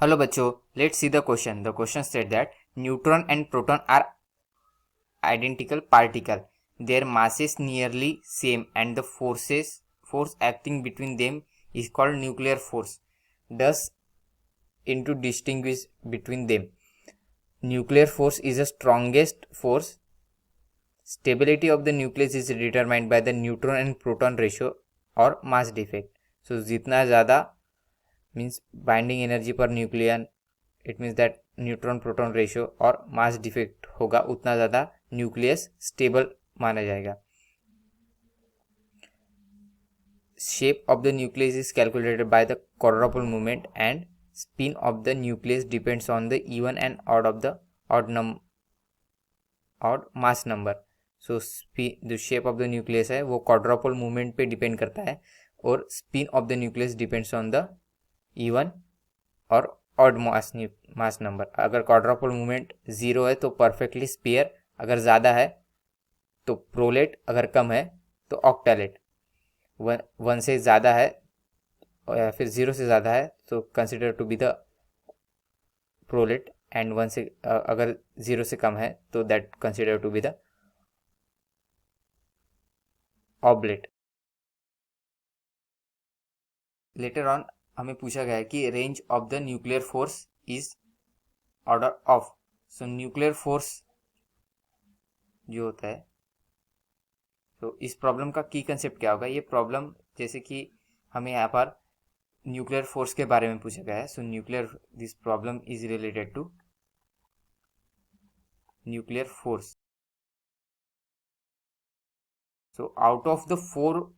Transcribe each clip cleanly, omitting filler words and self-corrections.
Hello बच्चों, let's see the question. The question said that neutron and proton are identical particle. Their masses nearly same and the force acting between them is called nuclear force. Thus, into distinguish between them. Nuclear force is the strongest force. Stability of the nucleus is determined by the neutron and proton ratio or mass defect. So जितना ज़्यादा means binding energy per nucleon, it means that neutron proton ratio और mass defect होगा उतना ज़्यादा nucleus stable माना जाएगा. Shape of the nucleus is calculated by the quadruple movement and spin of the nucleus depends on the even and odd of the odd mass number. So जो shape of the nucleus है वो quadruple movement पे depend करता है और spin of the nucleus depends on the even और odd mass number. अगर quadruple movement 0 है तो परफेक्टली स्पेयर, अगर ज़्यादा है तो प्रोलेट, अगर कम है तो ऑक्टालेट. 1 से ज़्यादा है या फिर 0 से ज़्यादा है तो consider to be the prolate and 1 से अगर 0 से कम है तो that consider to be the oblate. Later on हमें पूछा गया है कि range of the nuclear force is order of. So nuclear force जो होता है, तो इस प्रॉब्लम का की कंसेप्ट क्या होगा. ये प्रॉब्लम जैसे कि हमें यहाँ पर न्यूक्लियर फोर्स के बारे में पूछा गया है. So nuclear this problem is related to nuclear force. So out of the 4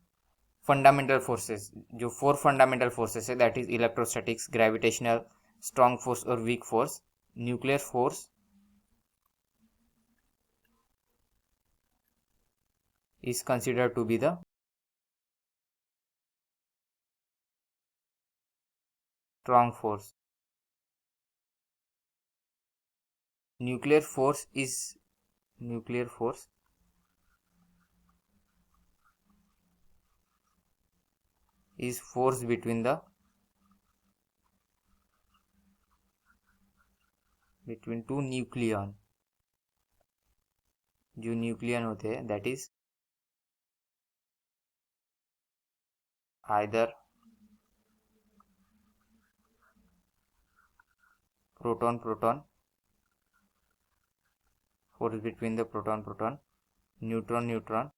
fundamental forces, जो 4 फंडामेंटल फोर्सेस है that is electrostatics, gravitational, strong force और weak force, nuclear force is considered to be the strong force. Nuclear force is force between two nucleon. जो nucleon होते हैं that is either proton force between the proton, neutron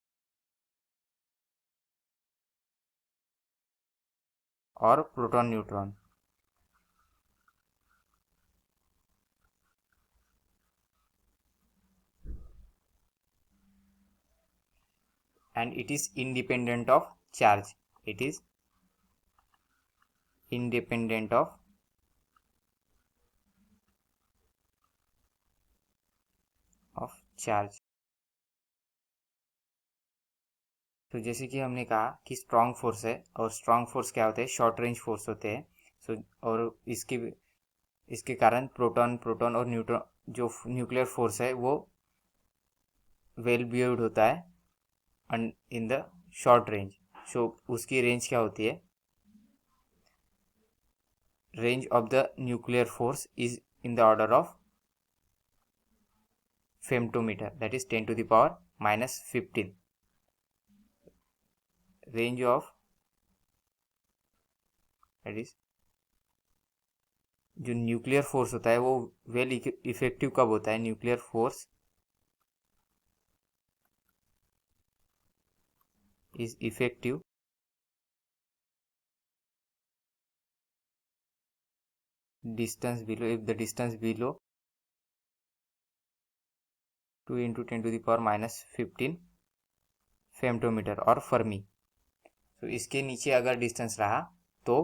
or proton neutron. And it is independent of charge. It is independent of charge. तो जैसे कि हमने कहा कि strong force है, और स्ट्रॉन्ग फोर्स क्या होते हैं, शॉर्ट रेंज फोर्स होते हैं. सो और इसके कारण प्रोटॉन और न्यूट्रॉन जो न्यूक्लियर फोर्स है वो वेल बिहेव्ड होता है इन द शॉर्ट रेंज. सो उसकी रेंज क्या होती है, range of the nuclear force is in the order of femtometer, that is 10 to the power minus 15. Range of that is जो न्यूक्लियर फोर्स होता है वो वेल इफेक्टिव कब होता है, nuclear force is effective distance below, if the distance below 2 into 10 to the power minus 15 femtometre और Fermi. तो इसके नीचे अगर डिस्टेंस रहा तो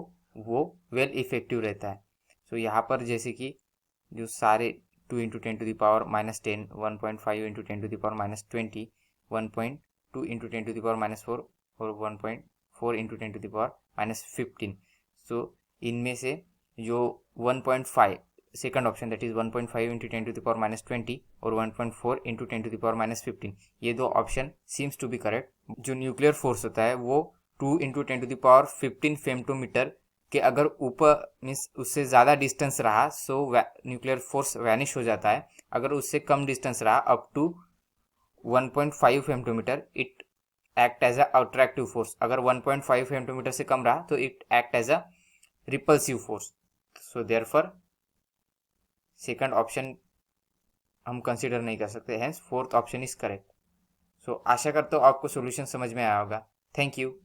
वो वेल इफेक्टिव रहता है. सो यहाँ पर जैसे कि जो सारे 2 into 10 to the power minus 10, 1.5 into 10 to the power minus 20, 1.2 into 10 to the power minus 4 और 1.4 into 10 to the power minus 15. So इनमें से जो 1.5 second option that is 1.5 into 10 to the power minus 20 और 1.4 into 10 to the power minus 15, ये दो option seems to be correct. जो nuclear force होता है वो 2 into 10 to the power 15 femtometre कि अगर ऊपर मीन्स उससे ज़्यादा डिस्टेंस रहा सो न्यूक्लियर फोर्स वैनिश हो जाता है, अगर उससे कम डिस्टेंस रहा up to 1.5 femtometer it act as a attractive force, अगर 1.5 फेमटोमीटर से कम रहा तो it act as a repulsive force. So therefore second option हम कंसिडर नहीं कर सकते, hence fourth option is correct. So आशा करता हूँ आपको सॉल्यूशन समझ में आया होगा। Thank you.